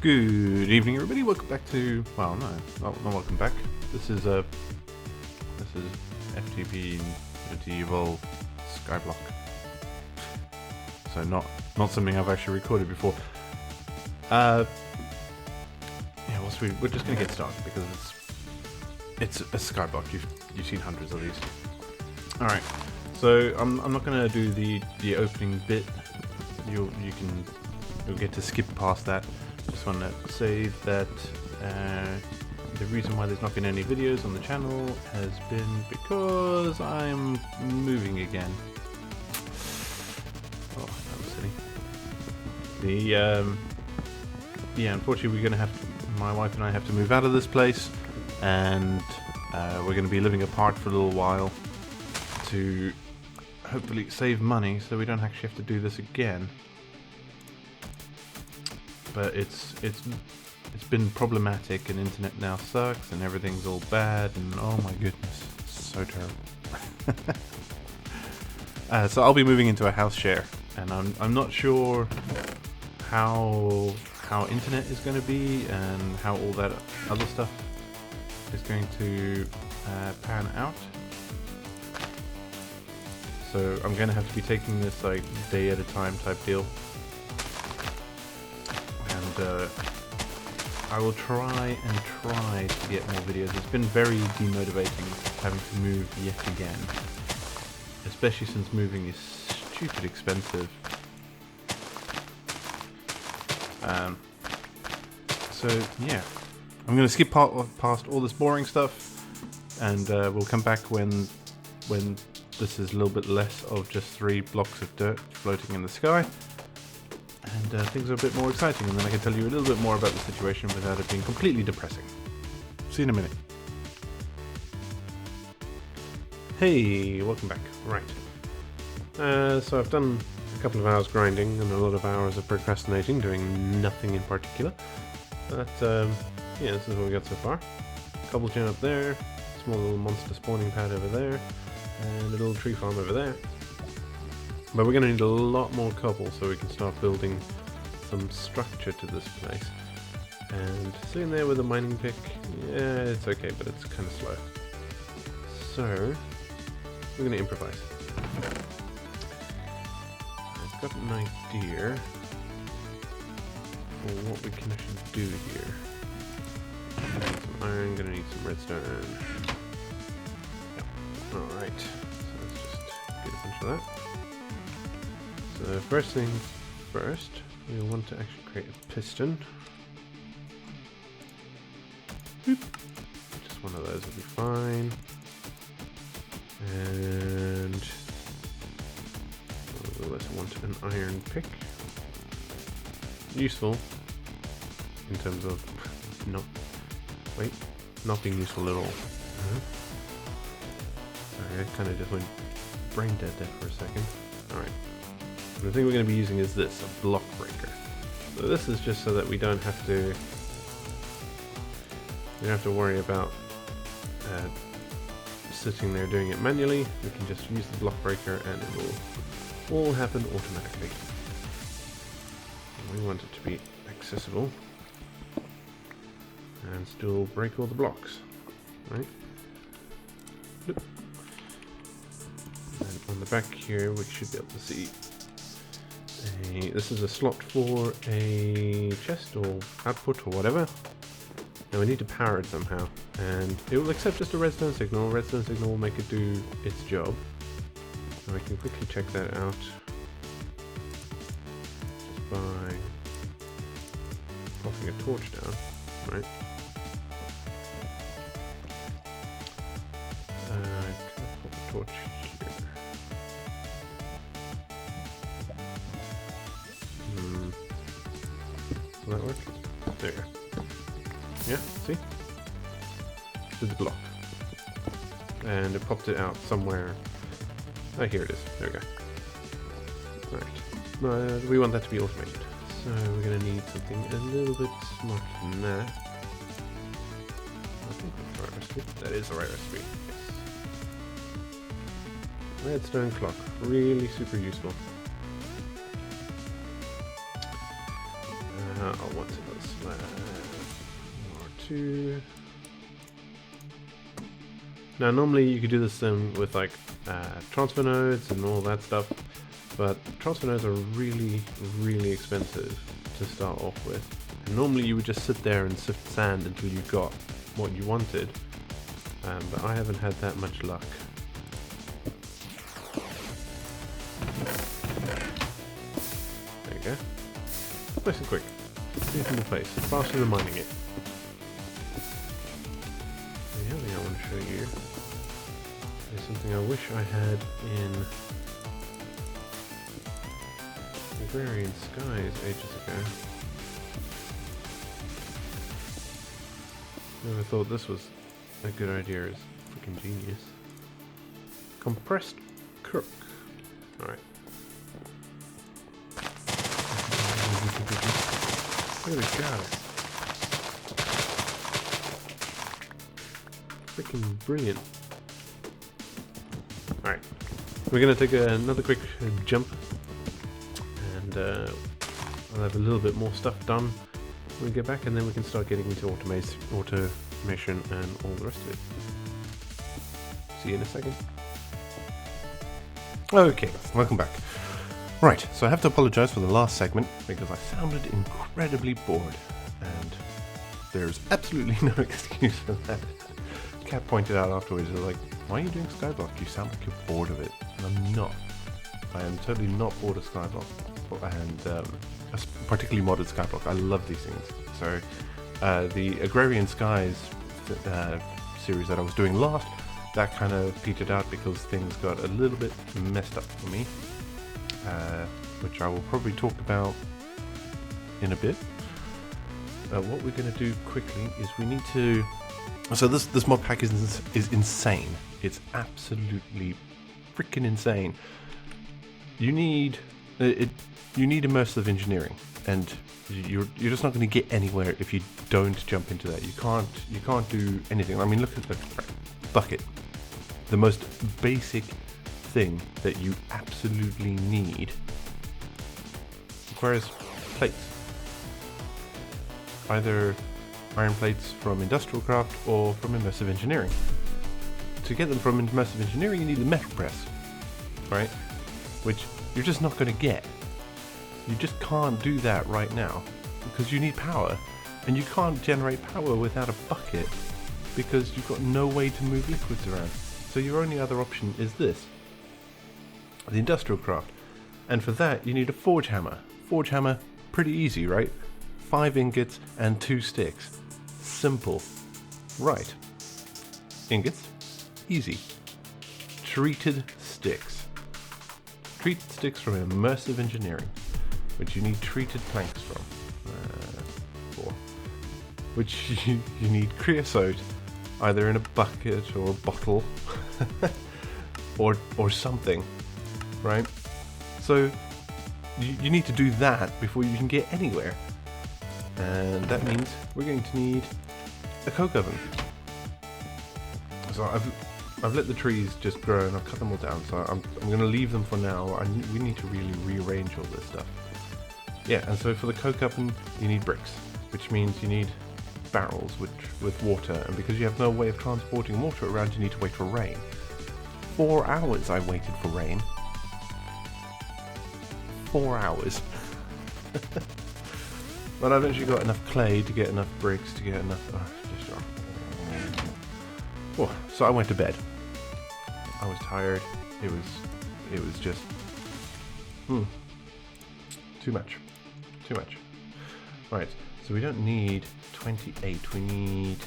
Good evening, everybody. Welcome back to, well, no, not welcome back. This is FTB Infinity Evolved Skyblock. So not something I've actually recorded before. Yeah, we're just gonna get started because it's a skyblock. You've seen hundreds of these. All right. So I'm not gonna do the opening bit. You'll get to skip past that. Just want to say that the reason why there's not been any videos on the channel has been because I'm moving again. Oh, that was silly. Yeah, unfortunately we're gonna my wife and I have to move out of this place, and we're gonna be living apart for a little while to hopefully save money so we don't actually have to do this again. But it's been problematic, and internet now sucks and everything's all bad, and oh my goodness, it's so terrible. So I'll be moving into a house share, and I'm not sure how internet is going to be and how all that other stuff is going to pan out. So I'm going to have to be taking this like day at a time type deal. I will try to get more videos. It's been very demotivating having to move yet again, especially since moving is stupid expensive. So yeah, I'm going to skip past all this boring stuff, and we'll come back when this is a little bit less of just 3 blocks of dirt floating in the sky. And things are a bit more exciting, and then I can tell you a little bit more about the situation without it being completely depressing. See you in a minute. Hey, welcome back. Right. So I've done a couple of hours grinding and a lot of hours of procrastinating, doing nothing in particular. But yeah, this is what we got so far. Cobble gen up there, small little monster spawning pad over there, and a little tree farm over there. But we're going to need a lot more cobble so we can start building some structure to this place. And sitting there with a mining pick, yeah, it's okay, but it's kind of slow. So, we're going to improvise. I've got an idea for what we can actually do here. Gonna need some iron, going to need some redstone. Yep. Alright, so let's just get a bunch of that. So first things first, we want to actually create a piston. Boop. Just one of those will be fine. And we'll also want an iron pick. Useful in terms of not being useful at all. Sorry, I kind of just went brain dead there for a second. Alright. The thing we're going to be using is this, a block breaker. So this is just so that we don't have to worry about sitting there doing it manually. We can just use the block breaker and it will all happen automatically. And we want it to be accessible and still break all the blocks, right? And on the back here we should be able to see this is a slot for a chest or output or whatever. Now we need to power it somehow, and it will accept just a redstone signal. Redstone signal will make it do its job. And we can quickly check that out just by popping a torch down, right? Can I pop a torch here? Will that work? There you go. Yeah, see? Did the block. And it popped it out somewhere. Oh, here it is. There we go. Alright. We want that to be automated. So we're going to need something a little bit smarter than that. I think that's the right recipe. That is the right recipe. Yes. Redstone clock. Really super useful. what's this? R2. Now, normally you could do this with like transfer nodes and all that stuff, but transfer nodes are really, really expensive to start off with. And normally you would just sit there and sift sand until you got what you wanted, but I haven't had that much luck. There you go. Nice and quick. Reasonable pace. Faster than mining it. The other thing I want to show you is something I wish I had in Agrarian Skies ages ago. Never thought this was a good idea. It's freaking genius. Compressed crook. Alright. Look at go. Freaking brilliant. Alright. We're going to take another quick jump. And I'll have a little bit more stuff done when we get back, and then we can start getting into automation and all the rest of it. See you in a second. Okay, welcome back. Right, so I have to apologize for the last segment because I sounded incredibly bored, and there's absolutely no excuse for that. Kat pointed out afterwards, like, why are you doing Skyblock? You sound like you're bored of it. And I'm not. I am totally not bored of Skyblock, and particularly modded Skyblock. I love these things. So the Agrarian Skies series that I was doing last, that kind of petered out because things got a little bit messed up for me, which I will probably talk about in a bit. What we're going to do quickly is we need to... So this mod pack is insane. It's absolutely freaking insane. You need immersive engineering, and you're just not going to get anywhere if you don't jump into that. You can't do anything. I mean, look at the bucket. The most basic thing that you absolutely need requires plates. Either iron plates from industrial craft or from immersive engineering. To get them from immersive engineering, you need a metal press, right? Which you're just not going to get. You just can't do that right now because you need power, and you can't generate power without a bucket because you've got no way to move liquids around. So your only other option is this, the industrial craft, and for that you need a forge hammer. Forge hammer, pretty easy, right? 5 ingots and 2 sticks. Simple. Right. Ingots, easy. Treated sticks. Treated sticks from immersive engineering, which you need treated planks from. Which you need creosote, either in a bucket or a bottle, or something, right? So you need to do that before you can get anywhere, and that means we're going to need a coke oven. So I've let the trees just grow and I've cut them all down, so I'm going to leave them for now. We need to really rearrange all this stuff. Yeah, and so for the coke oven you need bricks, which means you need barrels with water, and because you have no way of transporting water around, you need to wait for rain. 4 hours I waited for rain. 4 hours. But I've actually got enough clay to get enough bricks to get enough... so I went to bed. I was tired. It was just... Too much. Right, so we don't need 28, we need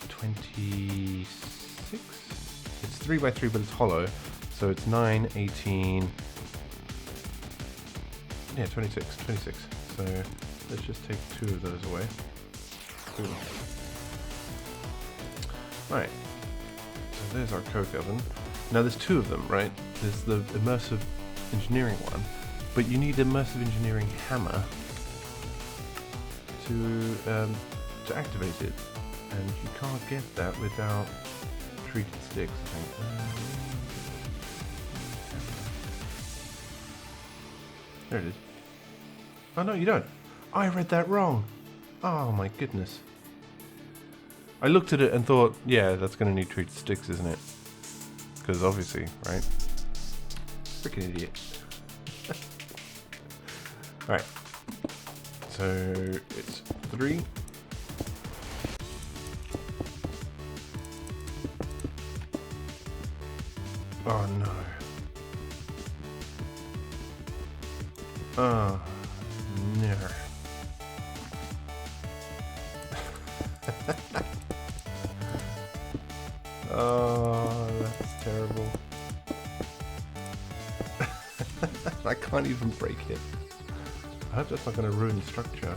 26? It's 3x3, but it's hollow, so it's 9, 18, yeah, 26. So let's just take 2 of those away. Boom. Right, so there's our coke oven. Now there's 2 of them, right? There's the immersive engineering one, but you need immersive engineering hammer to activate it, and you can't get that without treated sticks, I think. There it is. Oh no, you don't. I read that wrong. Oh my goodness. I looked at it and thought, yeah, that's going to need treated sticks, isn't it? Because obviously, right? Freaking idiot. Alright. So, it's 3. Oh no. Oh, no. Oh, that's terrible. I can't even break it. I hope that's not going to ruin the structure.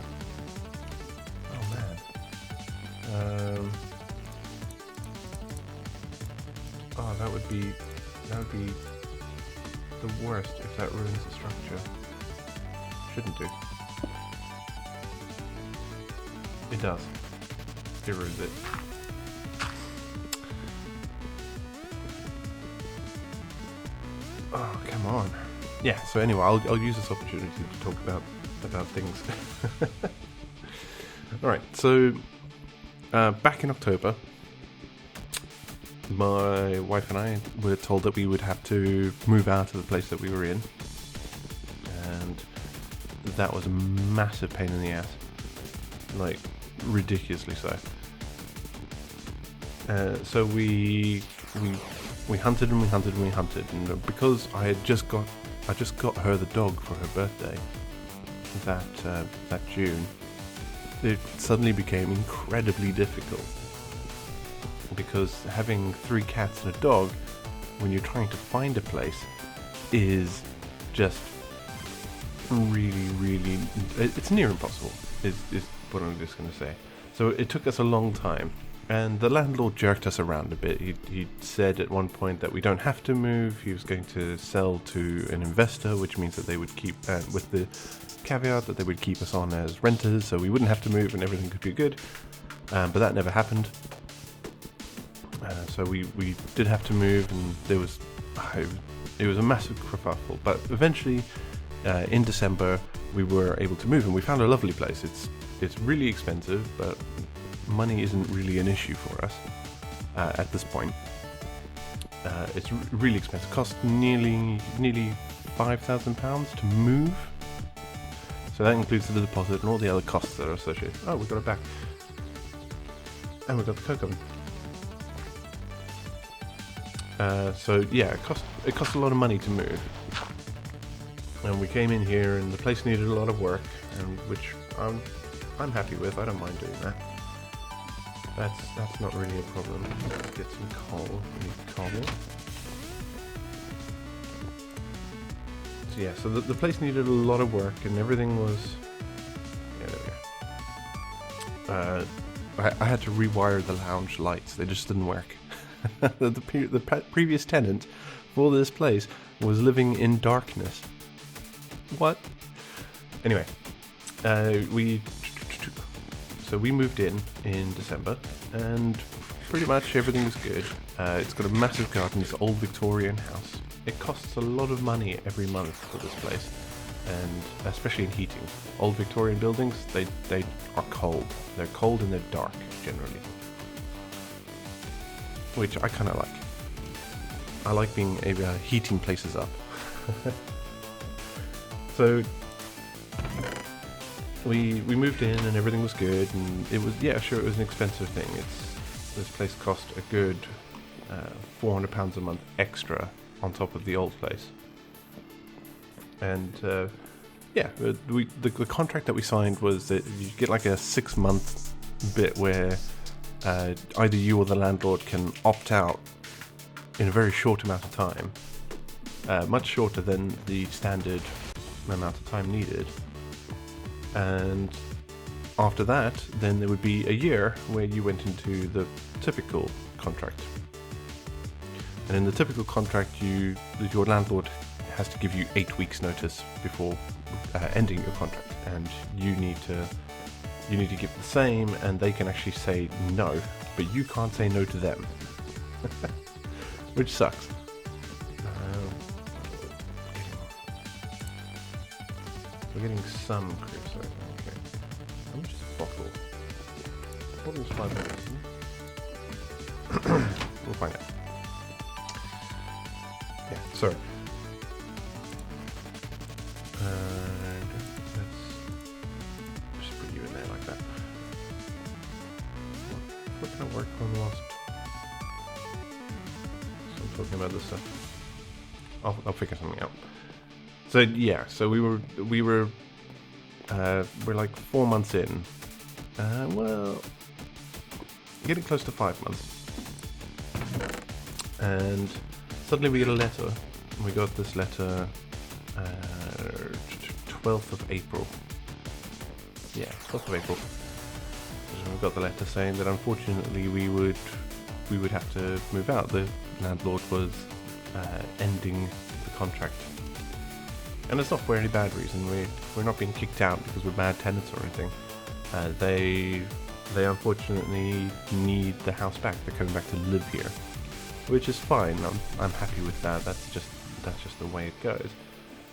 Oh man. Oh, that would be the worst if that ruins the structure. Shouldn't do. It does. It ruins it. Oh, come on. Yeah, so anyway, I'll use this opportunity to talk about things. Alright, so back in October, my wife and I were told that we would have to move out of the place that we were in, and that was a massive pain in the ass, like ridiculously so. So we hunted and we hunted and we hunted, and because I just got her the dog for her birthday that June, it suddenly became incredibly difficult. Because having 3 cats and a dog, when you're trying to find a place, is just really, it's near impossible, is what I'm just going to say. So it took us a long time, and the landlord jerked us around a bit. He said at one point that we don't have to move. He was going to sell to an investor, which means that they would keep, with the caveat that they would keep us on as renters, so we wouldn't have to move and everything could be good. But that never happened. So we did have to move, and it was a massive kerfuffle. But eventually, in December, we were able to move, and we found a lovely place. It's really expensive, but money isn't really an issue for us at this point. It's really expensive. It cost nearly £5,000 to move. So that includes the deposit and all the other costs that are associated. Oh, we got it back, and we got the coke oven. So yeah, it cost a lot of money to move, and we came in here, and the place needed a lot of work, and which I'm happy with. I don't mind doing that. That's not really a problem. Let's get some coal. We need cobble. So yeah, so the place needed a lot of work, and everything was. Yeah, there we go. I had to rewire the lounge lights. They just didn't work. The previous tenant for this place was living in darkness. What? Anyway, we moved in December, and pretty much everything was good. It's got a massive garden. It's an old Victorian house. It costs a lot of money every month for this place, and especially in heating. Old Victorian buildings, they are cold. They're cold and they're dark generally, which I kind of like. I like being heating places up. So we moved in, and everything was good, and it was, yeah, sure, it was an expensive thing. This place cost a good £400 a month extra on top of the old place. And yeah, the contract that we signed was that you get like a 6-month bit where either you or the landlord can opt out in a very short amount of time, much shorter than the standard amount of time needed. And after that, then there would be a year where you went into the typical contract. And in the typical contract, your landlord has to give you 8 weeks notice before ending your contract, and you need to give the same, and they can actually say no, but you can't say no to them, which sucks. We're getting some creeps. Okay. How much is a bottle? Bottle's $5, isn't it? We'll find out. Yeah, sorry. And let's just put you in there like that. What kind of work on the last? So I'm talking about this stuff. I'll figure something out. So yeah, so we're like 4 months in. Well, getting close to 5 months. And suddenly we get a letter. We got this letter 12th of April. Yeah, 12th of April. And we got the letter saying that unfortunately we would have to move out. The landlord was ending the contract. And it's not for any bad reason. We're not being kicked out because we're bad tenants or anything. They unfortunately need the house back. They're coming back to live here, which is fine. I'm happy with that. That's just the way it goes.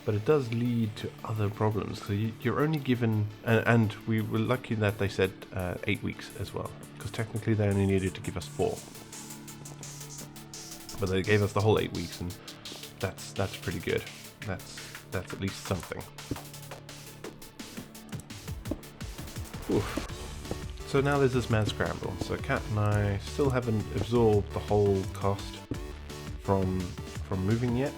But it does lead to other problems. So you're only given, and we were lucky that they said 8 weeks as well, because technically they only needed to give us 4. But they gave us the whole 8 weeks, and that's pretty good. That's at least something. Oof. So now there's this mad scramble. So Kat and I still haven't absorbed the whole cost from moving yet.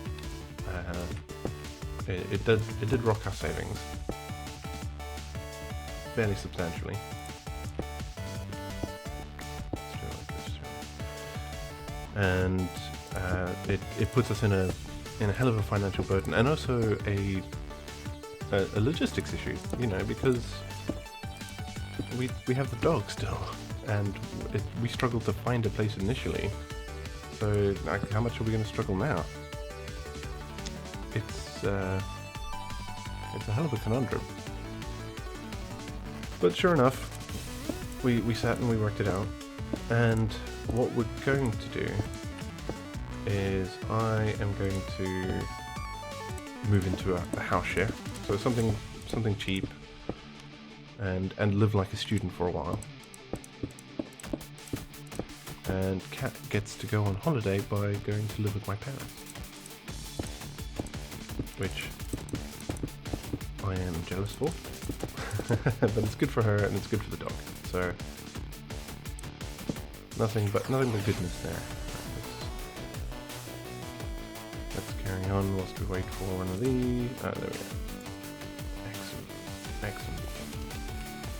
It did rock our savings fairly substantially. And it puts us in a hell of a financial burden, and also a logistics issue, because we have the dog still, and we struggled to find a place initially. So how much are we going to struggle now? It's a hell of a conundrum. But sure enough, we sat and we worked it out, and what we're going to do is I am going to move into a house share, so something cheap, and live like a student for a while. And Kat gets to go on holiday by going to live with my parents, which I am jealous for. But it's good for her and it's good for the dog. So nothing but goodness there. Let's carry on whilst we wait for one of these. There we go. Excellent.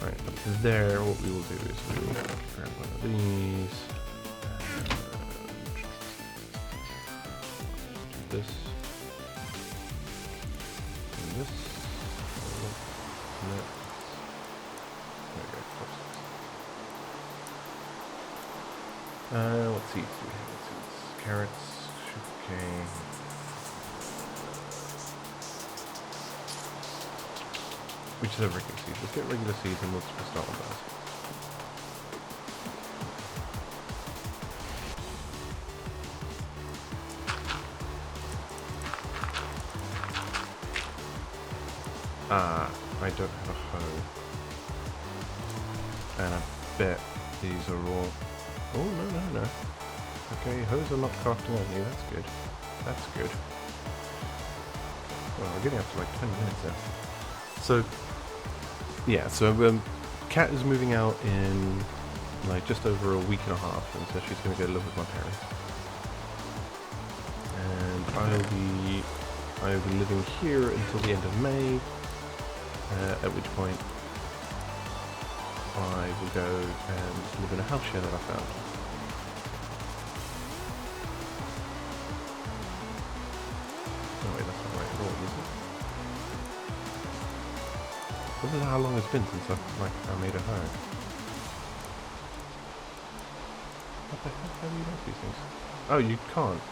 Right, up to there, what we will do is we will grab one of these. Do this. And this. And that. There we go. What seeds do we have? What seeds? Carrots, sugarcane. We just have regular seeds. Let's get regular seeds and we'll start with those. I don't have a hoe. And I bet these are all... Oh, no. Okay, hoes are not crafting on you. That's good. That's good. Well, we're getting up to like 20 minutes now. So... yeah, so Kat is moving out in like just over a week and a half, and so she's going to go live with my parents. And I'll be living here until the end of May, at which point I will go and live in a house share that I found. Oh wait, that's not right at all, is it? This is how long it's been since I made a home. What the heck? How do you make these things? Oh, you can't.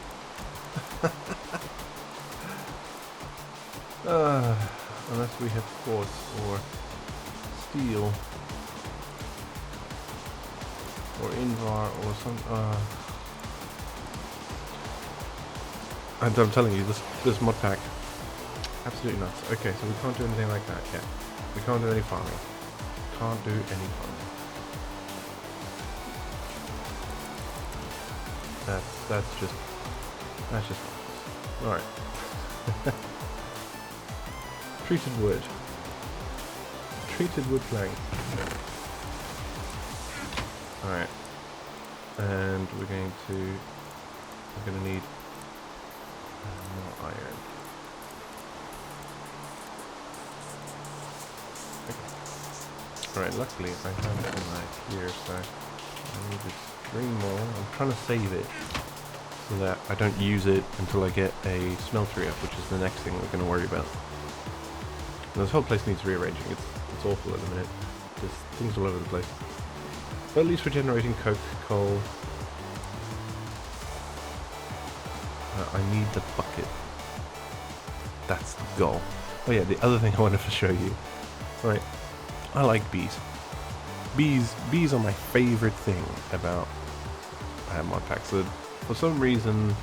Unless we have quartz or steel or invar or some. And I'm telling you, this mod pack, absolutely nuts. Okay, so we can't do anything like that yet. We can't do any farming. can't do any fun. That's just all right. Treated wood plank. All right, and we're gonna need more iron. Okay. All right. Luckily, I have some here, so I need just 3 more. I'm trying to save it so that I don't use it until I get a smeltery up, which is the next thing we're going to worry about. And this whole place needs rearranging. It's awful at the minute. Just things all over the place. But at least we're generating coke, coal. I need the bucket. That's the goal. Oh yeah, the other thing I wanted to show you. Right, I like bees. Bees are my favorite thing about modpacks. So for some reason,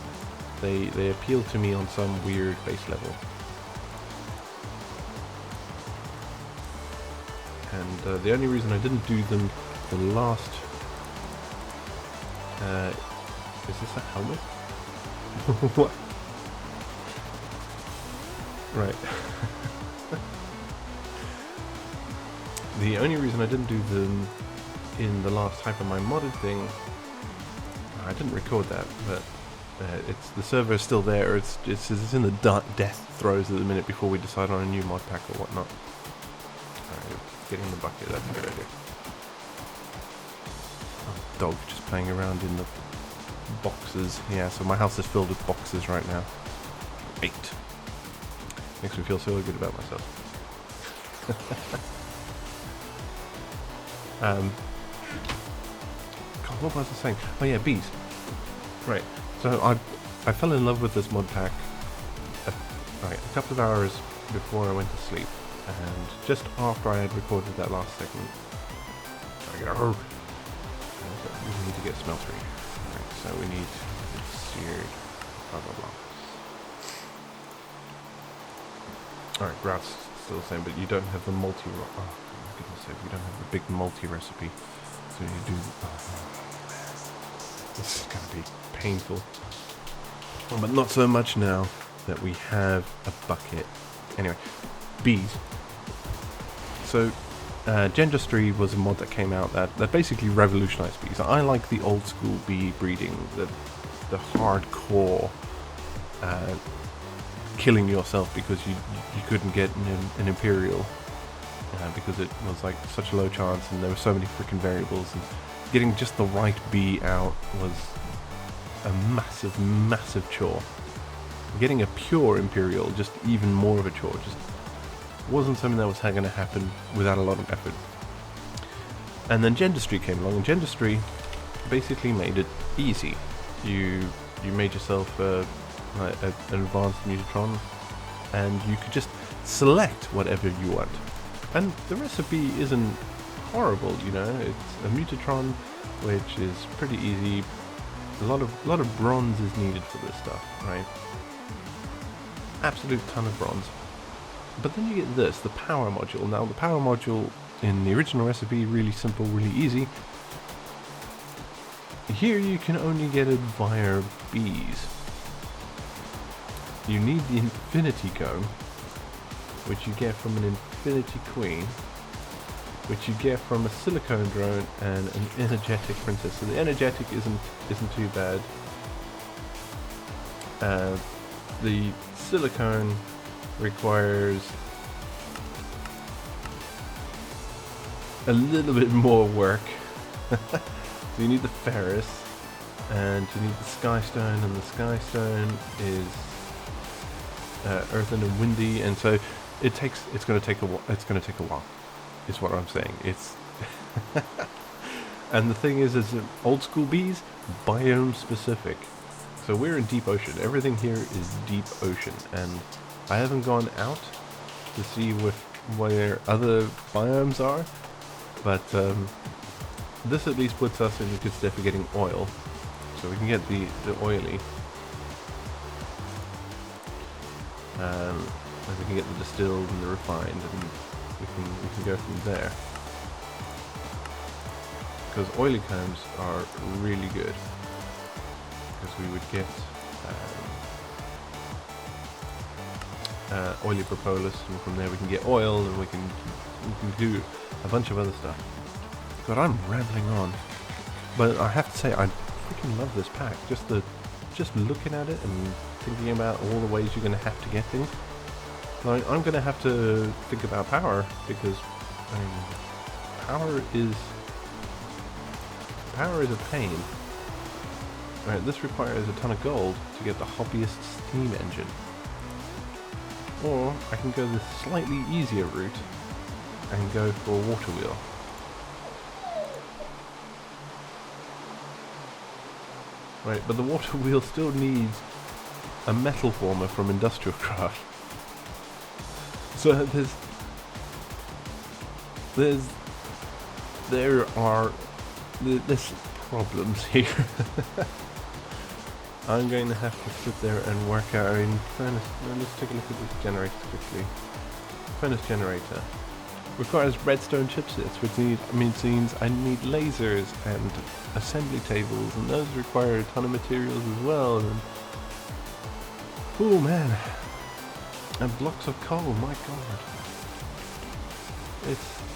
they appeal to me on some weird base level. And the only reason I didn't do them the last... is this a helmet? What? Right. The only reason I didn't do them in the last Hypermine modded thing, I didn't record that, but it's the server is still there. It's in the death throes at the minute before we decide on a new mod pack or whatnot. Alright, getting the bucket, that's a good idea. Oh, dog just playing around in the boxes. Yeah, so my house is filled with boxes right now. 8. Makes me feel so good about myself. God, what was I saying? Oh yeah, bees. Right. So I fell in love with this mod pack a couple of hours before I went to sleep, and just after I had recorded that last segment, we need to get smeltery. Right, so we need seared, blah blah blah. Alright, grout's still the same, but you don't have the multi. Oh my goodness sake, we don't have the big multi recipe. So you do. This is going to be painful. Oh, but not so much now that we have a bucket. Anyway, bees. So, Gendustry was a mod that came out that basically revolutionized bees. I like the old school bee breeding, the hardcore killing yourself because you couldn't get an Imperial because it was like such a low chance and there were so many freaking variables, and getting just the right bee out was a massive chore. Getting a pure Imperial, just even more of a chore. Just wasn't something that was going to happen without a lot of effort. And then Gendustry came along, and Gendustry basically made it easy. You made yourself an advanced Mutatron, and you could just select whatever you want. And the recipe isn't horrible, you know. It's a Mutatron, which is pretty easy. A lot of bronze is needed for this stuff, right? Absolute ton of bronze. But then you get this, the power module. Now the power module in the original recipe, really simple, really easy. Here you can only get it via bees. You need the Infinity Comb, which you get from an Infinity Queen, which you get from a silicone drone and an energetic princess. So the energetic isn't too bad. The silicone requires a little bit more work. So you need the Ferris, and you need the Skystone, and the Skystone is earthen and windy, and so it's going to take a while. Is what I'm saying. It's and the thing is old school bees, biome specific. So we're in deep ocean. Everything here is deep ocean, and I haven't gone out to see where other biomes are, but this at least puts us in a good step for getting oil, so we can get the oily, and we can get the distilled and the refined, and we can go from there. because oily combs are really good, because we would get oily propolis, and from there we can get oil, and we can do a bunch of other stuff. God, I'm rambling on, but I have to say I freaking love this pack. Just looking at it and thinking about all the ways you're going to have to get things. Like, I'm going to have to think about power, because I mean, power is a pain. Right, this requires a ton of gold to get the hobbyist steam engine. Or I can go the slightly easier route and go for a water wheel. Right, but the water wheel still needs a metal former from Industrial Craft. So there's problems here. I'm going to have to sit there and work out. I mean, furnace. Let's take a look at this generator quickly. Furnace generator requires redstone chipsets, which means I need lasers and assembly tables, and those require a ton of materials as well. And oh man, and blocks of coal. My God,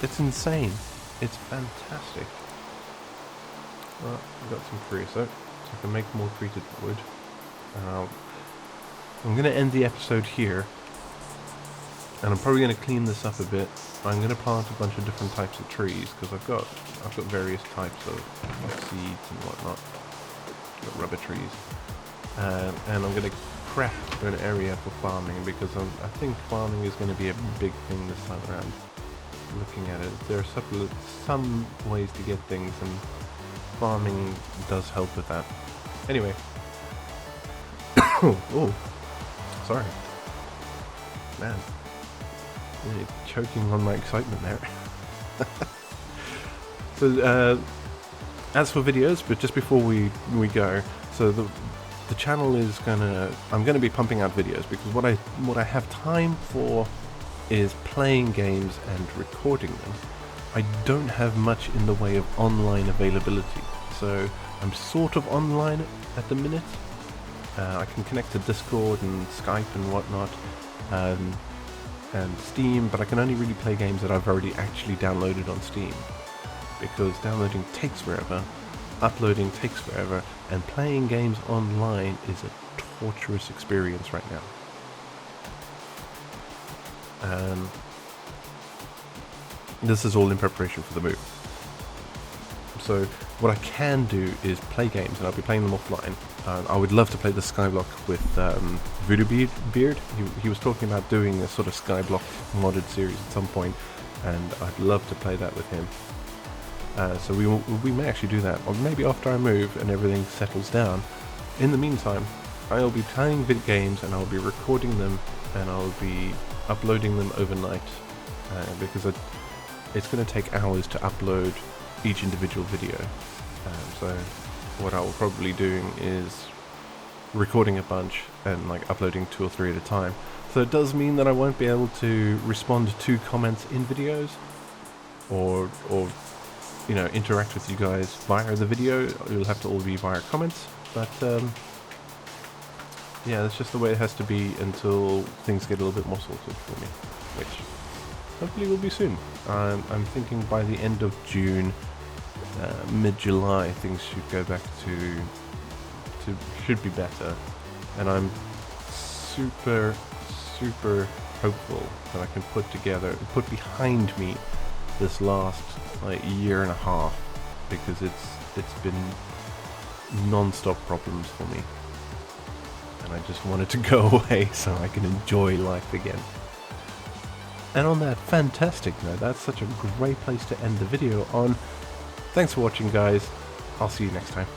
it's insane. It's fantastic. Well, I've got some creosote, so I can make more treated wood. I'm going to end the episode here, and I'm probably going to clean this up a bit. I'm going to plant a bunch of different types of trees, because I've got various types of seeds and whatnot. Got rubber trees, and I'm going to prep an area for farming, because I think farming is going to be a big thing this time around. Looking at it, there are some ways to get things, and farming does help with that. Anyway. Oh, sorry. Man, really choking on my excitement there. So, as for videos, but just before we go, so the channel is I'm gonna be pumping out videos, because what I have time for is playing games and recording them. I don't have much in the way of online availability, so I'm sort of online at the minute. I can connect to Discord and Skype and whatnot, and Steam, but I can only really play games that I've already actually downloaded on Steam, because downloading takes forever, uploading takes forever, and playing games online is a torturous experience right now. This is all in preparation for the move. So what I can do is play games, and I'll be playing them offline. I would love to play the Skyblock with Voodoo Beard. He was talking about doing a sort of Skyblock modded series at some point, and I'd love to play that with him. So we may actually do that, or maybe after I move and everything settles down. In the meantime, I'll be playing vid games, and I'll be recording them, and I'll be uploading them overnight, because it's going to take hours to upload each individual video. So what I will probably doing is recording a bunch and like uploading 2 or 3 at a time. So it does mean that I won't be able to respond to comments in videos, or interact with you guys via the video. It'll have to all be via comments, but yeah, that's just the way it has to be until things get a little bit more sorted for me, which hopefully will be soon. I'm thinking by the end of June, mid-July, things should go back to should be better, and I'm super hopeful that I can put behind me this last year and a half, because it's been non-stop problems for me, and I just want it to go away so I can enjoy life again. And on that fantastic note, that's such a great place to end the video on. Thanks for watching, guys. I'll see you next time.